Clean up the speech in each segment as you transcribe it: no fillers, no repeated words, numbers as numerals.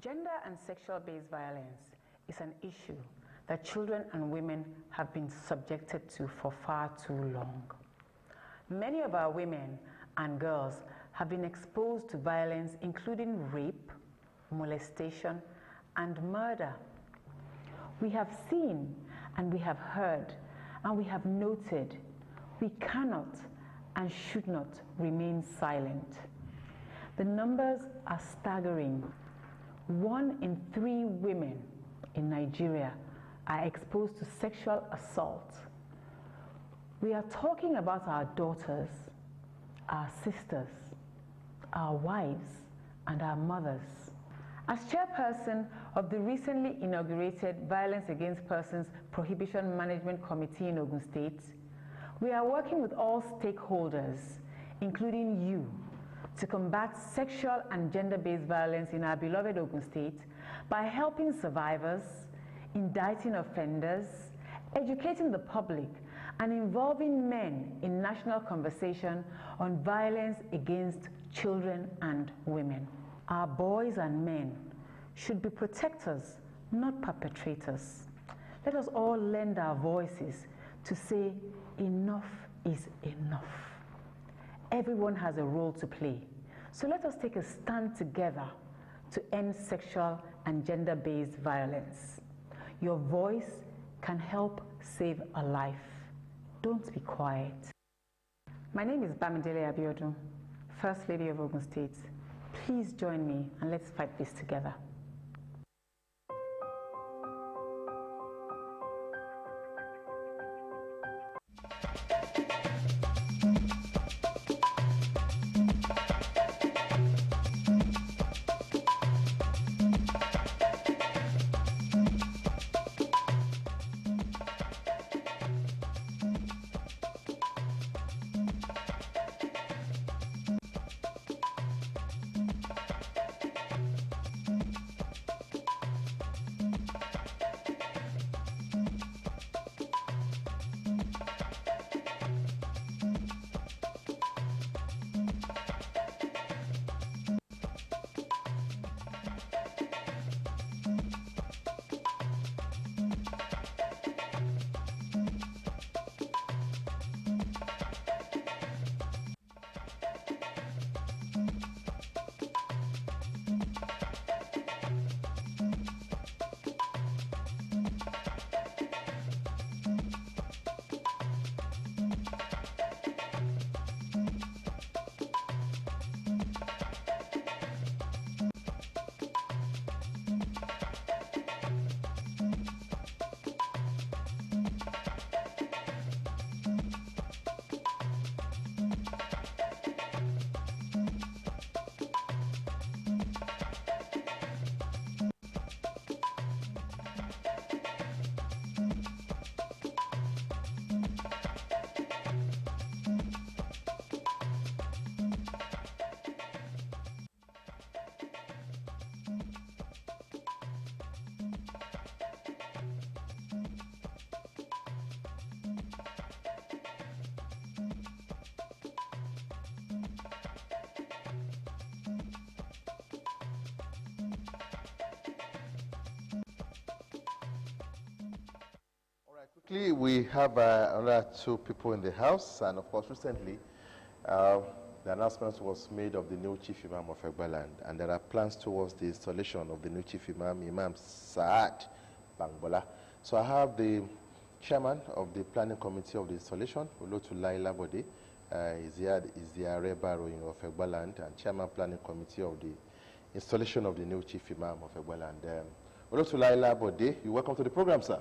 Gender and sexual-based violence is an issue that children and women have been subjected to for far too long. Many of our women and girls have been exposed to violence, including rape, molestation, and murder. We have seen and we have heard and we have noted we cannot and should not remain silent. The numbers are staggering. 1 in 3 women in Nigeria are exposed to sexual assault. We are talking about our daughters, our sisters, our wives, and our mothers. As chairperson of the recently inaugurated Violence Against Persons Prohibition Management Committee in Ogun State, we are working with all stakeholders, including you, to combat sexual and gender-based violence in our beloved Ogun State by helping survivors, indicting offenders, educating the public, and involving men in national conversation on violence against children and women. Our boys and men should be protectors, not perpetrators. Let us all lend our voices to say enough is enough. Everyone has a role to play. So let us take a stand together to end sexual and gender-based violence. Your voice can help save a life. Don't be quiet. My name is Bamidele Abiodun, First Lady of Ogun State. Please join me and let's fight this together. Quickly, we have another 2 people in the house, and of course, recently, the announcement was made of the new Chief Imam of Egbaland, and there are plans towards the installation of the new Chief Imam, Imam Saad Bangbola. So I have the Chairman of the Planning Committee of the installation, Olotulai Labode, is the Arebaro of Egbaland, and Chairman Planning Committee of the installation of the new Chief Imam of Egbaland. Olotulai Labode, you're welcome to the program, sir.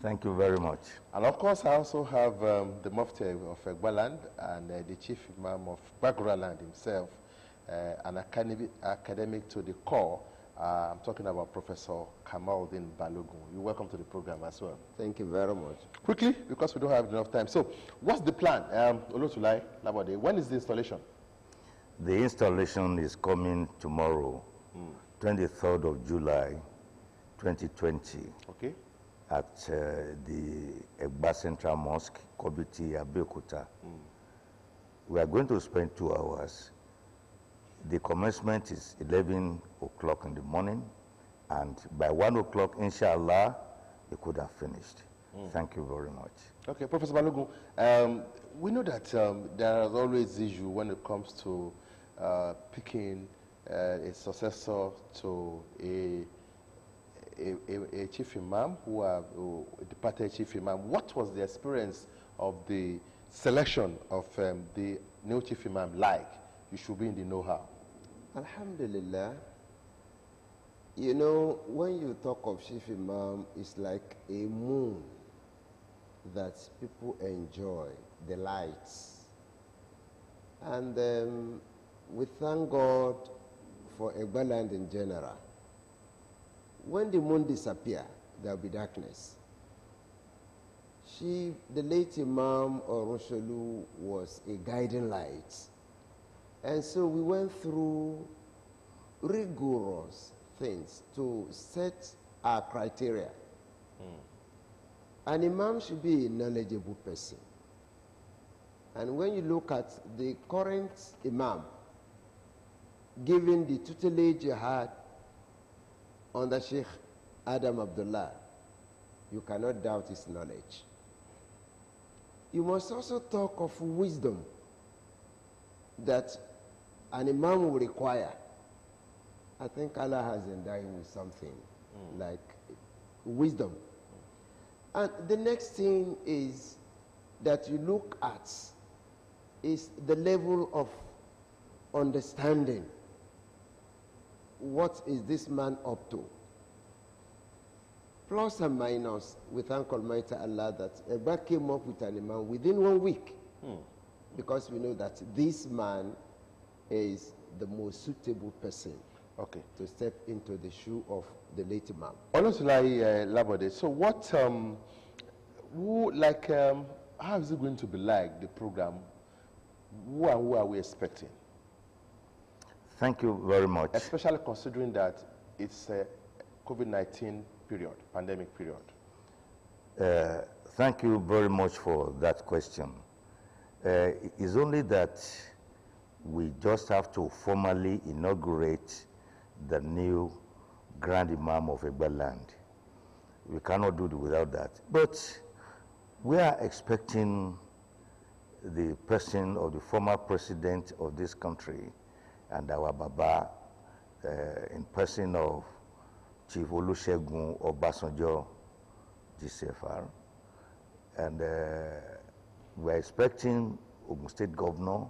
Thank you very much. And of course, I also have the Mufti of Egbaland and the Chief Imam of Baguraland himself, an academic to the core. I'm talking about Professor Kamaldeen Balogun. You're welcome to the program as well. Thank you very much. Quickly, because we don't have enough time. So, what's the plan? Olotulai Labode, when is the installation? The installation is coming tomorrow, 23rd of July, 2020. Okay. At the Egba Central Mosque, Kobiti, Abeokuta. We are going to spend 2 hours The commencement is 11 o'clock in the morning, and by 1 o'clock, inshallah, it could have finished. Thank you very much. Okay, Professor Balogun, we know that there is always issue when it comes to picking a successor to a chief imam who departed chief imam. What was the experience of the selection of the new chief imam like? You should be in the know-how. Alhamdulillah. You know, when you talk of chief imam, it's like a moon that people enjoy, the lights. And we thank God for Egbaland in general. When the moon disappears, there will be darkness. The late Imam Orosholu was a guiding light. And so we went through rigorous things to set our criteria. An imam should be a knowledgeable person. And when you look at the current imam, given the tutelage you had under Sheikh Adam Abdullah, you cannot doubt his knowledge. You must also talk of wisdom that an imam will require. I think Allah has endowed him with something like wisdom. And the next thing is that you look at is the level of understanding. What is this man up to? Plus and minus, we thank Almighty Allah that Egba came up with an imam within 1 week. Because we know that this man is the most suitable person to step into the shoe of the late imam. Olosulayi Labode, so what, how is it going to be like, the program? Who are we expecting? Thank you very much. Especially considering that it's a COVID-19 period, pandemic period. Thank you very much for that question. It's only that we just have to formally inaugurate the new Grand Imam of Egbaland. We cannot do it without that. But we are expecting the person or the former president of this country and our Baba in person of Chief Olusegun Obasanjo, GCFR. And we're expecting Ogun State Governor.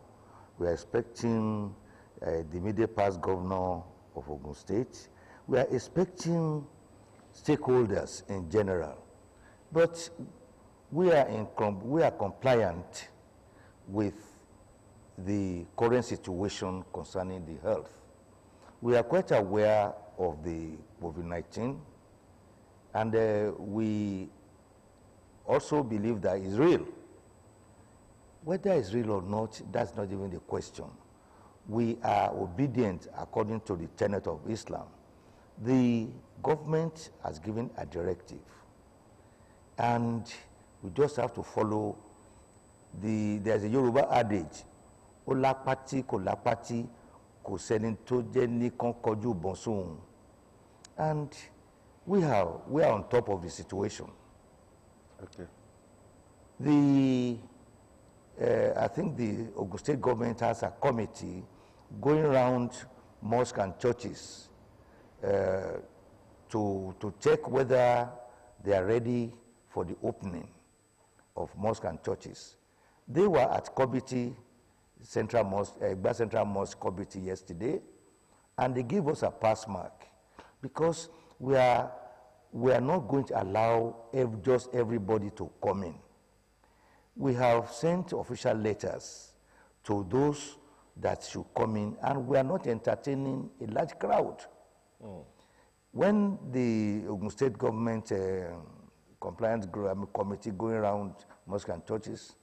We're expecting the immediate past Governor of Ogun State. We are expecting stakeholders in general. But we are compliant with the current situation concerning the health. We are quite aware of the COVID-19, and we also believe that it's real. Whether it's real or not, that's not even the question. We are obedient according to the tenet of Islam. The government has given a directive, and we just have to follow there's a Yoruba adage, Olapati ko lapati ko seni to je nikan koju bon sohun. And we are on top of the situation. Okay. I think the Ogun State government has a committee going around mosques and churches to check whether they are ready for the opening of mosques and churches. They were at Kobiti Central Mosque, Egba Central Mosque Kobiti yesterday, and they gave us a pass mark because we are not going to allow just everybody to come in. We have sent official letters to those that should come in, and we are not entertaining a large crowd. When the Ogun State government compliance committee going around mosques and churches,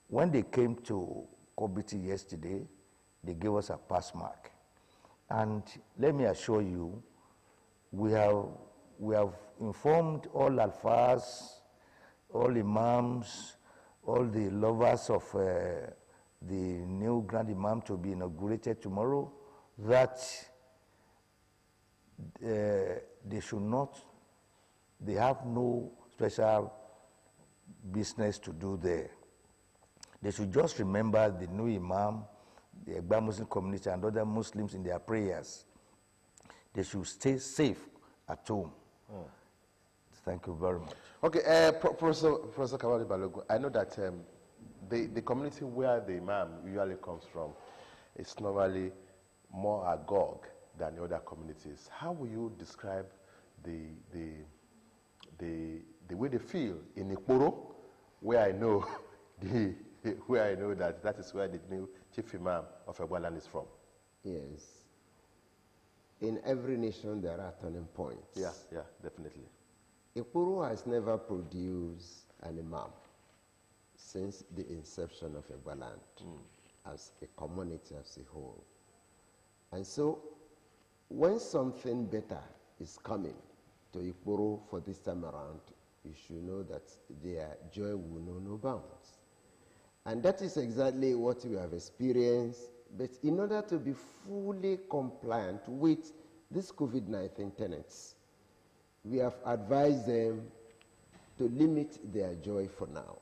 when they came to Kobiti yesterday, they gave us a pass mark. And let me assure you, we have informed all alfas, all imams, all the lovers of the new Grand Imam to be inaugurated tomorrow. that they should not, they have no special business to do there. They should just remember the new imam, the Egba Muslim community, and other Muslims in their prayers. They should stay safe at home. Thank you very much. Okay, Professor Kamali Balogun, I know that the community where the imam usually comes from is normally more agog than the other communities. How will you describe the way they feel in Ikporo, where I know that is where the new chief imam of Egbaland is from? Yes. In every nation there are turning points. Yeah, definitely. Ikporo has never produced an imam since the inception of Egbaland as a community as a whole. And so, when something better is coming to Ikporo for this time around, you should know that their joy will know no bounds. And that is exactly what we have experienced. But in order to be fully compliant with this COVID-19 tenets, we have advised them to limit their joy for now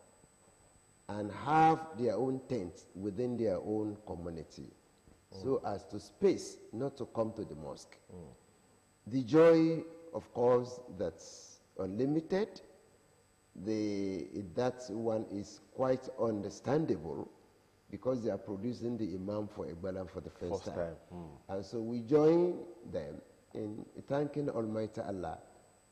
and have their own tent within their own community so as to space not to come to the mosque. The joy, of course, that's unlimited. That one is quite understandable because they are producing the imam for Egbaland for the first time. And so we join them in thanking Almighty Allah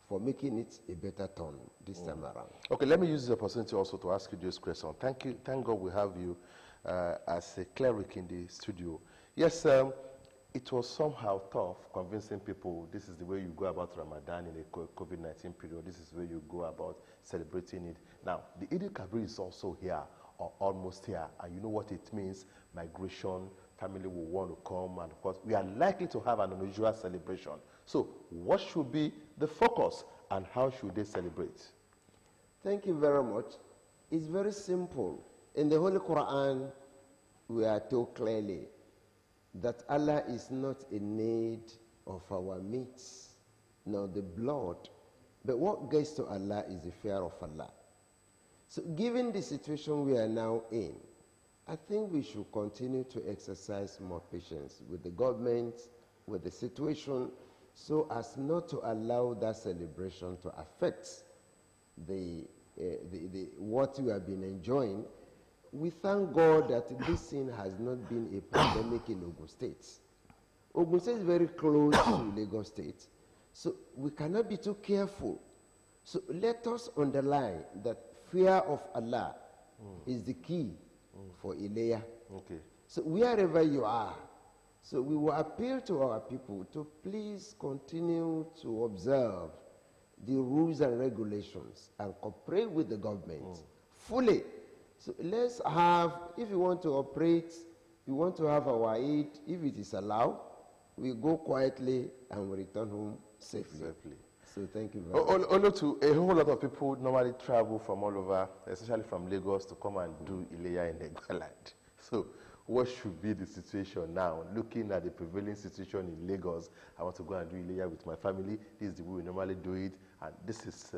for making it a better turn this time around. Okay, let me use this opportunity also to ask you this question. Thank you. Thank God we have you as a cleric in the studio. Yes, it was somehow tough convincing people this is the way you go about Ramadan in a COVID-19 period. This is the way you go about celebrating it. Now, the Eid al-Kabir is also here, or almost here, and you know what it means, migration, family will want to come, and of course, we are likely to have an unusual celebration. So, what should be the focus, and how should they celebrate? Thank you very much. It's very simple. In the Holy Quran, we are told clearly that Allah is not in need of our meat, nor the blood, but what gets to Allah is the fear of Allah. So given the situation we are now in, I think we should continue to exercise more patience with the government, with the situation, so as not to allow that celebration to affect what we have been enjoying. We thank God that this thing has not been a pandemic in Ogun State. Ogun State is very close to Lagos State, so we cannot be too careful. So let us underline that fear of Allah is the key for Ileya. Okay. So wherever you are, so we will appeal to our people to please continue to observe the rules and regulations and cooperate with the government fully. So let's have, if you want to operate, we want to have our Eid, if it is allowed, we go quietly and we return home safely. So thank you very much. A whole lot of people normally travel from all over, especially from Lagos, to come and do Ileya in Egbaland. So what should be the situation now? Looking at the prevailing situation in Lagos, I want to go and do Ileya with my family. This is the way we normally do it, and this is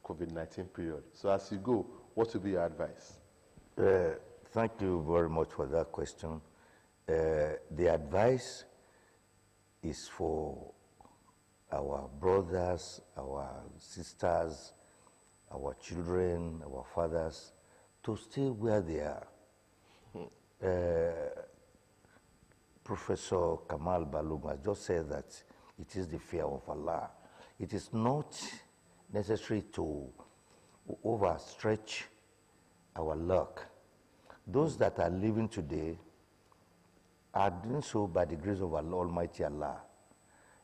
COVID-19 period. So as you go, what will be your advice? Thank you very much for that question. The advice is for our brothers, our sisters, our children, our fathers, to stay where they are. Professor Kamal Balogun has just said that it is the fear of Allah. It is not necessary to overstretch our luck. Those that are living today are doing so by the grace of Allah, Almighty Allah.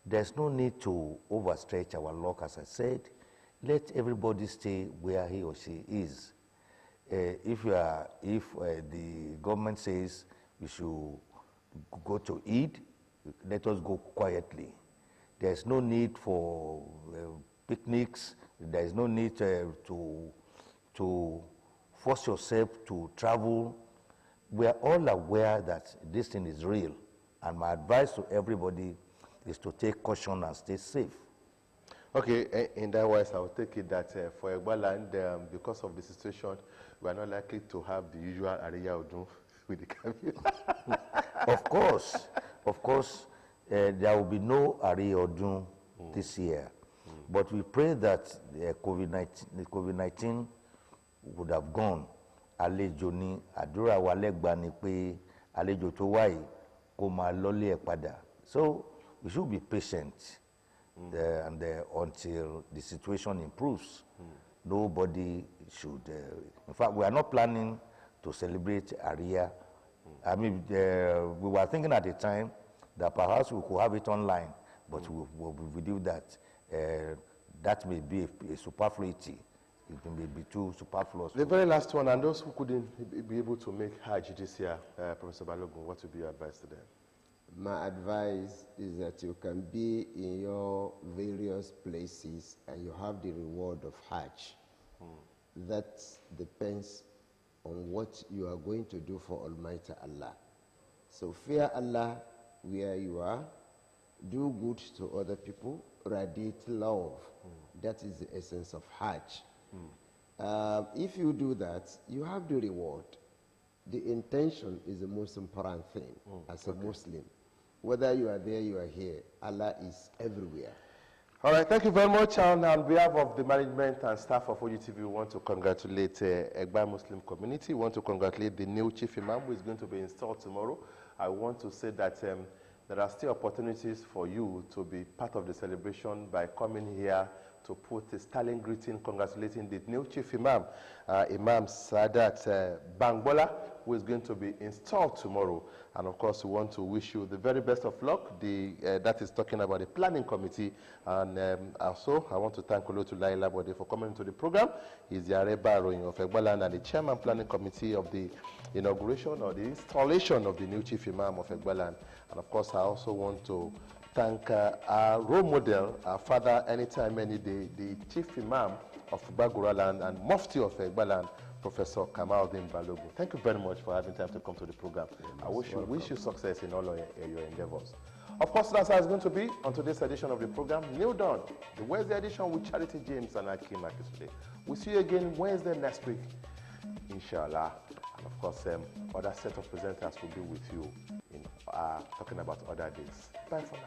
There's no need to overstretch our luck, as I said. Let everybody stay where he or she is. If the government says we should go to Eid, let us go quietly. There's no need for picnics. There's no need to force yourself to travel. We are all aware that this thing is real. And my advice to everybody is to take caution and stay safe. Okay, in that wise, I will take it that for Egbaland, because of the situation, we are not likely to have the usual area Odun with the camel. Of course, there will be no area Odun this year. But we pray that COVID-19 would have gone. Àlejò ni àdúrà wa lẹ́gbàá ni pé àlejò tó wá yìí kó máa lọ́lé ẹ̀ padà. So we should be patient until the situation improves. Nobody should. In fact, we are not planning to celebrate Aria. I mean, we were thinking at the time that perhaps we could have it online, but we do that. That may be a superfluity. It may be too superfluous. The very last one, and those who couldn't be able to make Hajj this year, Professor Balogun, what would be your advice to them? My advice is that you can be in your various places and you have the reward of Hajj. That depends on what you are going to do for Almighty Allah. So fear Allah where you are, do good to other people, radiate love. That is the essence of Hajj. If you do that, you have the reward. The intention is the most important thing as a Muslim. Whether you are there, you are here. Allah is everywhere. All right, thank you very much. And on behalf of the management and staff of OUTV, we want to congratulate Egba Muslim community. We want to congratulate the new chief imam who is going to be installed tomorrow. I want to say that there are still opportunities for you to be part of the celebration by coming here to put a sterling greeting congratulating the new chief imam, Imam Sadat Bangbola, who is going to be installed tomorrow. And of course, we want to wish you the very best of luck. That is talking about the planning committee. And also, I want to thank Olotu Laila Bode for coming to the program. He's the Areba Royin of Egbaland and the chairman planning committee of the inauguration or the installation of the new chief imam of Egbaland. And of course, I also want to thank our role model, our father, anytime, any day, the chief imam of Baguraland and Mufti of Egbaland, Professor Kamaldeen Balogun. Thank you very much for having time to come to the program. I wish you success in all of your endeavors. Of course, that's how it's going to be on today's edition of the program, Newdawn, the Wednesday edition with Charity James and Akim Akisule. We'll see you again Wednesday next week, inshallah. And of course, other set of presenters will be with you in talking about other days. Bye for now.